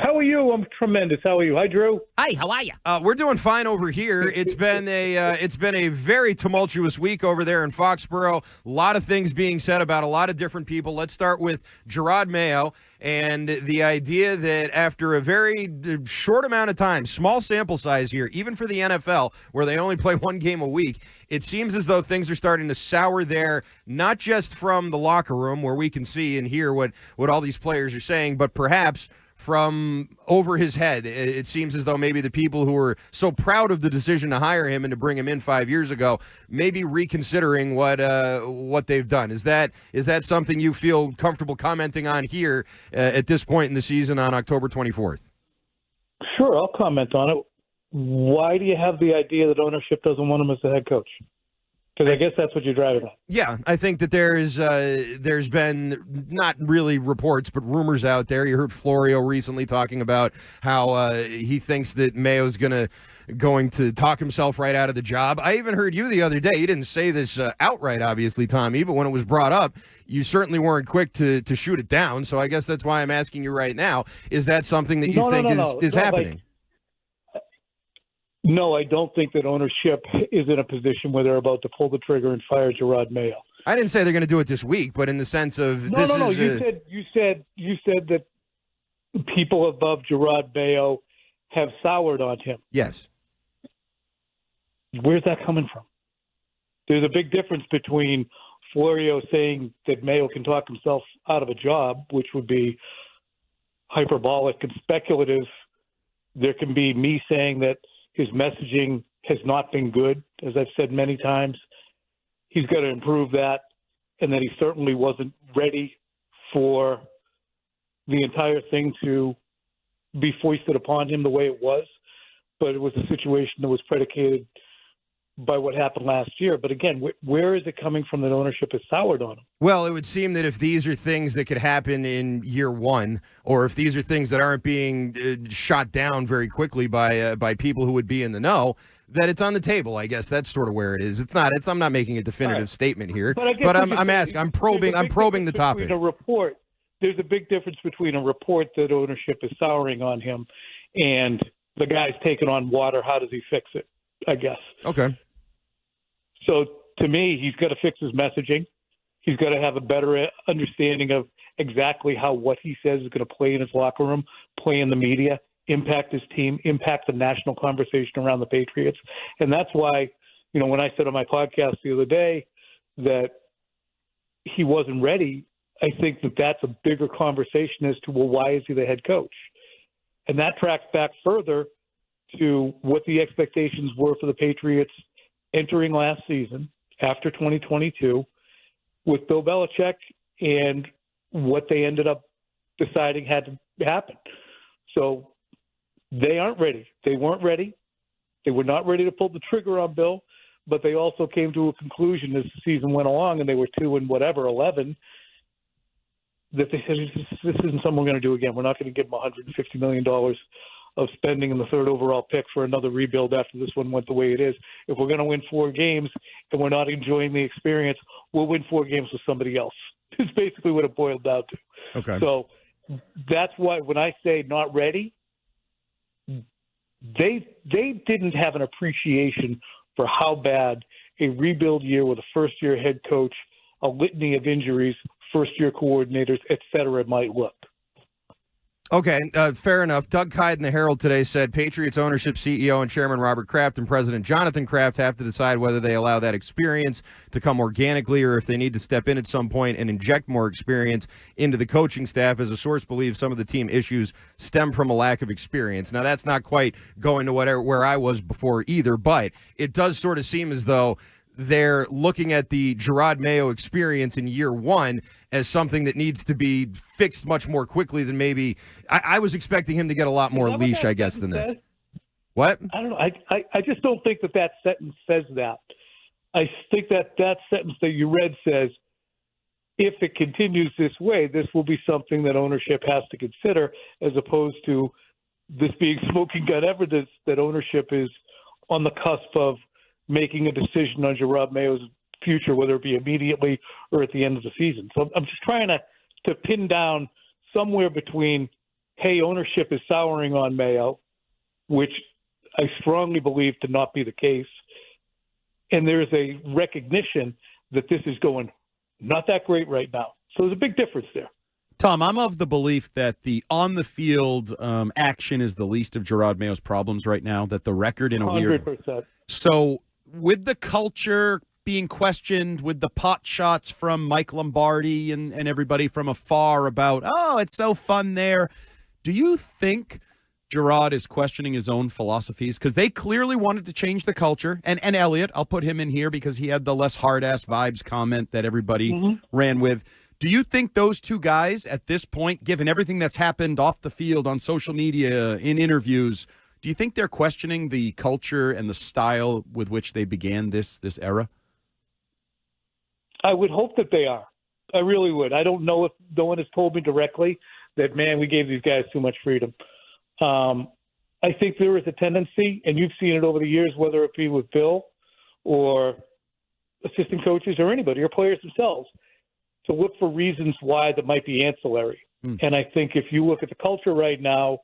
How are you? I'm tremendous. How are you? Hi, Drew. Hi, how are you? We're doing fine over here. It's been a very tumultuous week over there in Foxborough. A lot of things being said about a lot of different people. Let's start with Jerod Mayo and the idea that after a very short amount of time, small sample size here, even for the NFL, where they only play one game a week, it seems as though things are starting to sour there, not just from the locker room where we can see and hear what all these players are saying, but perhaps from over his head. It seems as though maybe the people who were so proud of the decision to hire him and to bring him in 5 years ago may be reconsidering what they've done. Is that something you feel comfortable commenting on here at this point in the season on October 24th? Sure, I'll comment on it. Why do you have the idea that ownership doesn't want him as the head coach? Because I guess that's what you're driving at. Yeah, I think that there's been not really reports, but rumors out there. You heard Florio recently talking about how he thinks that Mayo's going to talk himself right out of the job. I even heard you the other day. You didn't say this outright, obviously, Tommy, but when it was brought up, you certainly weren't quick to shoot it down. So I guess that's why I'm asking you right now. Is that something that you think is happening? No, I don't think that ownership is in a position where they're about to pull the trigger and fire Gerard Mayo. I didn't say they're going to do it this week, but in the sense of no. You said that people above Gerard Mayo have soured on him. Yes. Where's that coming from? There's a big difference between Florio saying that Mayo can talk himself out of a job, which would be hyperbolic and speculative. There can be me saying that his messaging has not been good, as I've said many times. He's got to improve that, and that he certainly wasn't ready for the entire thing to be foisted upon him the way it was. But it was a situation that was predicated by what happened last year. But again, where is it coming from that ownership has soured on him? Well, it would seem that if these are things that could happen in year one, or if these are things that aren't being shot down very quickly by people who would be in the know, that it's on the table. I guess that's sort of where it is. It's not. I'm not making a definitive statement here, but I'm asking. I'm probing the topic. There's a big difference between a report that ownership is souring on him and the guy's taking on water. How does he fix it? I guess. Okay. So to me, he's got to fix his messaging. He's got to have a better understanding of exactly how what he says is going to play in his locker room, play in the media, impact his team, impact the national conversation around the Patriots. And that's why, when I said on my podcast the other day that he wasn't ready, I think that that's a bigger conversation as to, well, why is he the head coach? And that tracks back further to what the expectations were for the Patriots entering last season after 2022 with Bill Belichick and what they ended up deciding had to happen. So they aren't ready. They weren't ready. They were not ready to pull the trigger on Bill, but they also came to a conclusion as the season went along and they were 2-11, that they said, this isn't something we're going to do again. We're not going to give them $150 million of spending in the third overall pick for another rebuild after this one went the way it is. If we're going to win 4 games and we're not enjoying the experience, we'll win 4 games with somebody else. It's basically what it boiled down to. Okay. So that's why when I say not ready, they didn't have an appreciation for how bad a rebuild year with a first-year head coach, a litany of injuries, first-year coordinators, et cetera, might look. Okay, fair enough. Doug Kyed in the Herald today said Patriots ownership CEO and chairman Robert Kraft and President Jonathan Kraft have to decide whether they allow that experience to come organically or if they need to step in at some point and inject more experience into the coaching staff, as a source believes some of the team issues stem from a lack of experience. Now, that's not quite going to where I was before either, but it does sort of seem as though they're looking at the Gerard Mayo experience in year one as something that needs to be fixed much more quickly than maybe I was expecting him to get a lot more leash, I guess, than this. What? I don't know. I just don't think that sentence says that. I think that sentence that you read says, if it continues this way, this will be something that ownership has to consider, as opposed to this being smoking gun evidence that ownership is on the cusp of making a decision on Gerard Mayo's future, whether it be immediately or at the end of the season. So I'm just trying to pin down somewhere between hey, ownership is souring on Mayo, which I strongly believe to not be the case. And there's a recognition that this is going not that great right now. So there's a big difference there. Tom, I'm of the belief that the on-the-field action is the least of Gerard Mayo's problems right now, that the record in a 100%. weird... So with the culture being questioned, with the pot shots from Mike Lombardi and everybody from afar about, oh, it's so fun there, do you think Gerard is questioning his own philosophies? Because they clearly wanted to change the culture. And Elliot, I'll put him in here because he had the less hard-ass vibes comment that everybody ran with. Do you think those two guys at this point, given everything that's happened off the field, on social media, in interviews, do you think they're questioning the culture and the style with which they began this era? I would hope that they are. I really would. I don't know if no one has told me directly that, man, we gave these guys too much freedom. I think there is a tendency, and you've seen it over the years, whether it be with Bill or assistant coaches or anybody or players themselves, to look for reasons why that might be ancillary. And I think if you look at the culture right now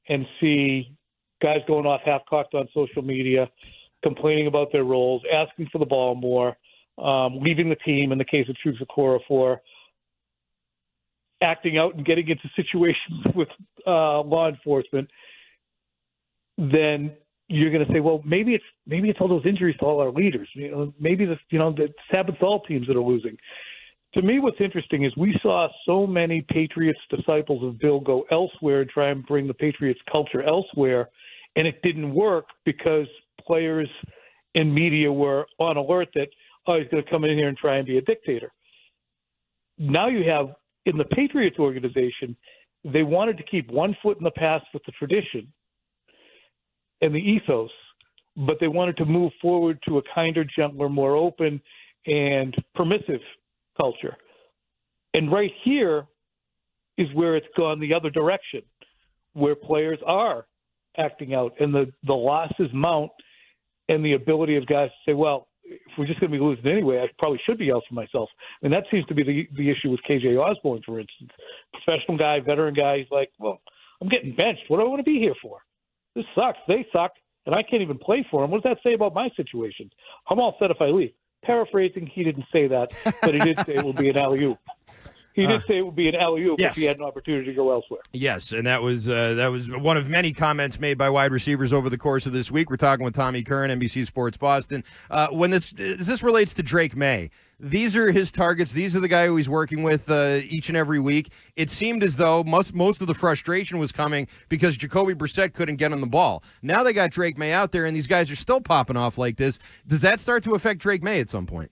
and see guys going off half-cocked on social media, complaining about their roles, asking for the ball more, leaving the team in the case of Truth for acting out and getting into situations with law enforcement, then you're going to say, well, maybe it's all those injuries to all our leaders. Maybe this happens to all teams that are losing. To me, what's interesting is we saw so many Patriots disciples of Bill go elsewhere and try and bring the Patriots culture elsewhere, and it didn't work because players and media were on alert that, oh, he's going to come in here and try and be a dictator. Now you have, in the Patriots organization, they wanted to keep one foot in the past with the tradition and the ethos, but they wanted to move forward to a kinder, gentler, more open and permissive culture. And right here is where it's gone the other direction, where players are acting out and the losses mount, and the ability of guys to say, well, if we're just going to be losing anyway, I probably should be out for myself. And that seems to be the issue with KJ Osborne, for instance. Professional guy, veteran guy, he's like, well, I'm getting benched. What do I want to be here for? This sucks. They suck, and I can't even play for them. What does that say about my situation? I'm all set if I leave. Paraphrasing, he didn't say that, but he did say it will be an alley-oop. He did say it would be an alley-oop if he had an opportunity to go elsewhere. Yes, and that was one of many comments made by wide receivers over the course of this week. We're talking with Tommy Curran, NBC Sports Boston. When this relates to Drake Maye, these are his targets. These are the guy who he's working with each and every week. It seemed as though most of the frustration was coming because Jacoby Brissett couldn't get on the ball. Now they got Drake Maye out there, and these guys are still popping off like this. Does that start to affect Drake Maye at some point?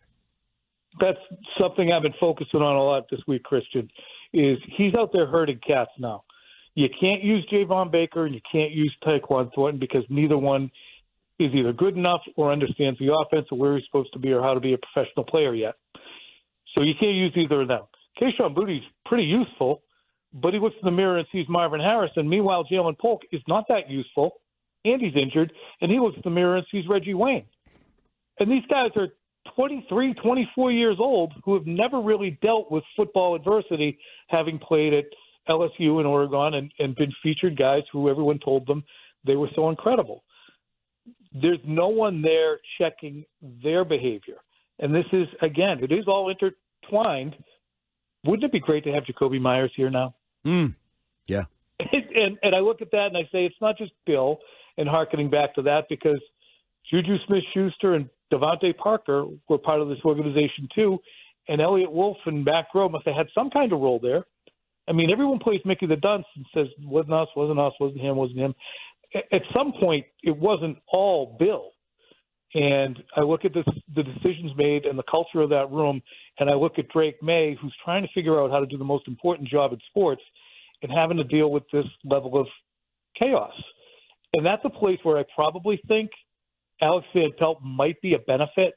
That's something I've been focusing on a lot this week, Christian, is he's out there herding cats now. You can't use Javon Baker and you can't use Tyquan Thornton because neither one is either good enough or understands the offense or where he's supposed to be or how to be a professional player yet. So you can't use either of them. Keyshawn Bootie's pretty useful, but he looks in the mirror and sees Marvin Harrison. Meanwhile, Jalen Polk is not that useful, and he's injured, and he looks in the mirror and sees Reggie Wayne. And these guys are 23, 24 years old who have never really dealt with football adversity, having played at LSU and Oregon and been featured guys who everyone told them they were so incredible. There's no one there checking their behavior. And this is, again, it is all intertwined. Wouldn't it be great to have Jacoby Myers here now? Yeah. And I look at that and I say it's not just Bill, and hearkening back to that, because Juju Smith-Schuster and Devontae Parker were part of this organization too, and Elliott Wolf and Matt Groh must have had some kind of role there. I mean, everyone plays Mickey the Dunce and says, wasn't us, wasn't him. At some point, it wasn't all Bill. And I look at the decisions made and the culture of that room, and I look at Drake Maye, who's trying to figure out how to do the most important job in sports and having to deal with this level of chaos. And that's a place where I probably think Alex Van Pelt might be a benefit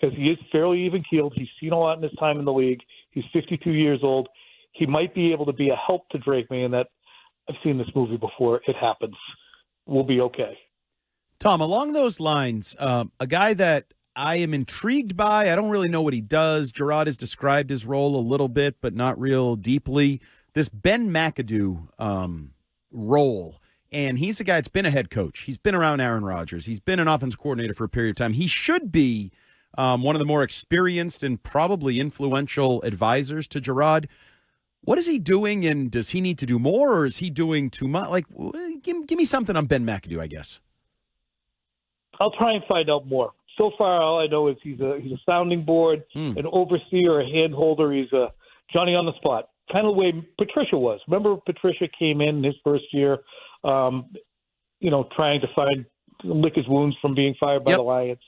because he is fairly even-keeled. He's seen a lot in his time in the league. He's 52 years old. He might be able to be a help to Drake Maye in that I've seen this movie before. It happens. We'll be okay. Tom, along those lines, a guy that I am intrigued by, I don't really know what he does. Gerard has described his role a little bit, but not real deeply. this Ben McAdoo role. And he's a guy that's been a head coach. He's been around Aaron Rodgers. He's been an offensive coordinator for a period of time. He should be one of the more experienced and probably influential advisors to Gerard. What is he doing, and does he need to do more, or is he doing too much? Like, give me something on Ben McAdoo, I guess. I'll try and find out more. So far, all I know is he's a sounding board, an overseer, a handholder. He's a Johnny on the spot, kind of the way Patricia was. Remember, Patricia came in his first year, trying to lick his wounds from being fired by the Lions.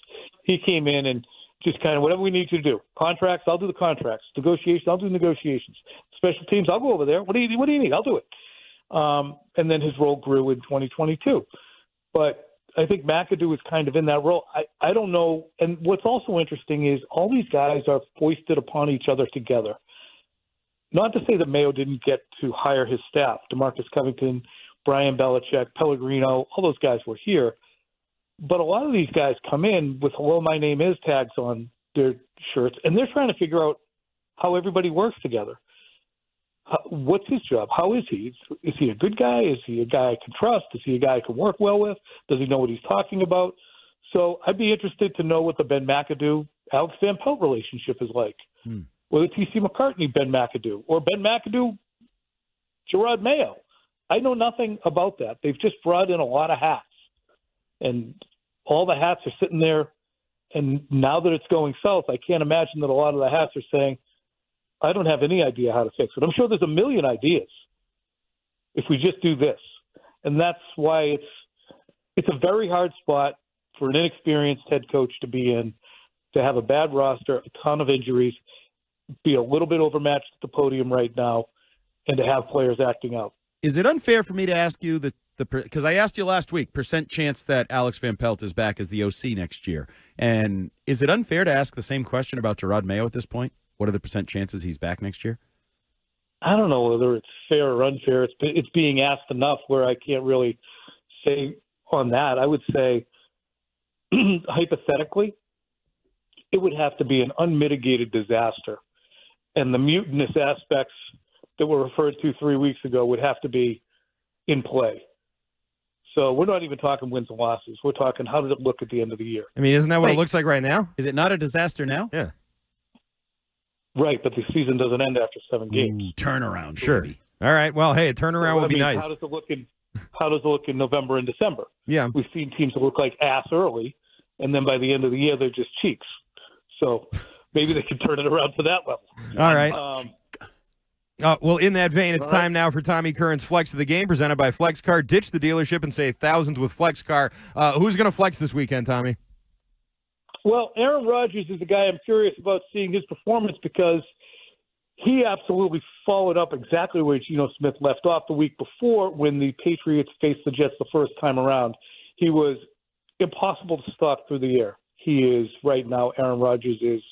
He came in and just kind of whatever we need you to do. Contracts, I'll do the contracts. Negotiations, I'll do negotiations. Special teams, I'll go over there. What do you need? I'll do it. And then his role grew in 2022. But I think McAdoo is kind of in that role. I don't know. And what's also interesting is all these guys are foisted upon each other together. Not to say that Mayo didn't get to hire his staff. DeMarcus Covington, Brian Belichick, Pellegrino, all those guys were here. But a lot of these guys come in with "Hello, my name is" tags on their shirts, and they're trying to figure out how everybody works together. What's his job? How is he? Is he a good guy? Is he a guy I can trust? Is he a guy I can work well with? Does he know what he's talking about? So I'd be interested to know what the Ben McAdoo, Alex Van Pelt relationship is like. Whether T.C. McCartney, Ben McAdoo, or Ben McAdoo, Jerod Mayo. I know nothing about that. They've just brought in a lot of hats. And all the hats are sitting there. And now that it's going south, I can't imagine that a lot of the hats are saying, I don't have any idea how to fix it. I'm sure there's a million ideas if we just do this. And that's why it's a very hard spot for an inexperienced head coach to be in, to have a bad roster, a ton of injuries, be a little bit overmatched at the podium right now, and to have players acting out. Is it unfair for me to ask you because I asked you last week, percent chance that Alex Van Pelt is back as the OC next year? And is it unfair to ask the same question about Jerod Mayo at this point? What are the percent chances he's back next year? I don't know whether it's fair or unfair. It's being asked enough where I can't really say on that. I would say, hypothetically, it would have to be an unmitigated disaster. And the mutinous aspects that were referred to 3 weeks ago would have to be in play. So we're not even talking wins and losses. We're talking how does it look at the end of the year. I mean, isn't that what it looks like right now? Is it not a disaster now? Yeah. Right, but the season doesn't end after 7 games. Turnaround, sure. baby. All right. Well, hey, a turnaround would be nice. How does it look in November and December? Yeah. We've seen teams that look like ass early, and then by the end of the year, they're just cheeks. So maybe they can turn it around to that level. All right. Well, in that vein, it's time now for Tommy Curran's Flex of the Game, presented by FlexCar. Ditch the dealership and save thousands with FlexCar. Who's going to flex this weekend, Tommy? Well, Aaron Rodgers is a guy I'm curious about seeing his performance because he absolutely followed up exactly where Geno Smith left off the week before when the Patriots faced the Jets the first time around. He was impossible to stop through the air. He is right now, Aaron Rodgers is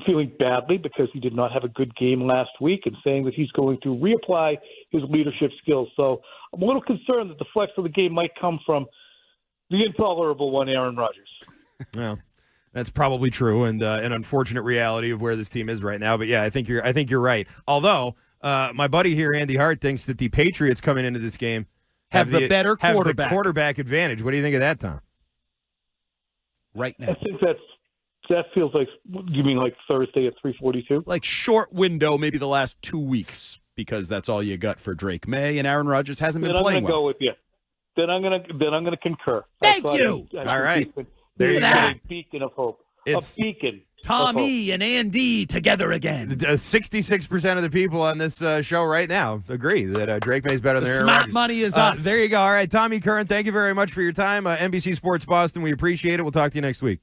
feeling badly because he did not have a good game last week and saying that he's going to reapply his leadership skills. So I'm a little concerned that the flex of the game might come from the intolerable one, Aaron Rodgers. Well, that's probably true, and an unfortunate reality of where this team is right now. But yeah, I think you're right. Although my buddy here, Andy Hart, thinks that the Patriots coming into this game have the better quarterback. Have the quarterback advantage. What do you think of that, Tom? Right now, I think that feels like. You mean like Thursday at 3:42? Like short window, maybe the last 2 weeks, because that's all you got for Drake May, and Aaron Rodgers hasn't been playing well. I'm going to go with you. Then I'm going to concur. Thank you. All right. There you go. A beacon of hope. It's a beacon. Tommy and Andy together again. 66% of the people on this show right now agree that Drake May's better than Aaron Smart Rodgers. money is us. There you go. All right, Tommy Curran, thank you very much for your time. NBC Sports Boston, we appreciate it. We'll talk to you next week.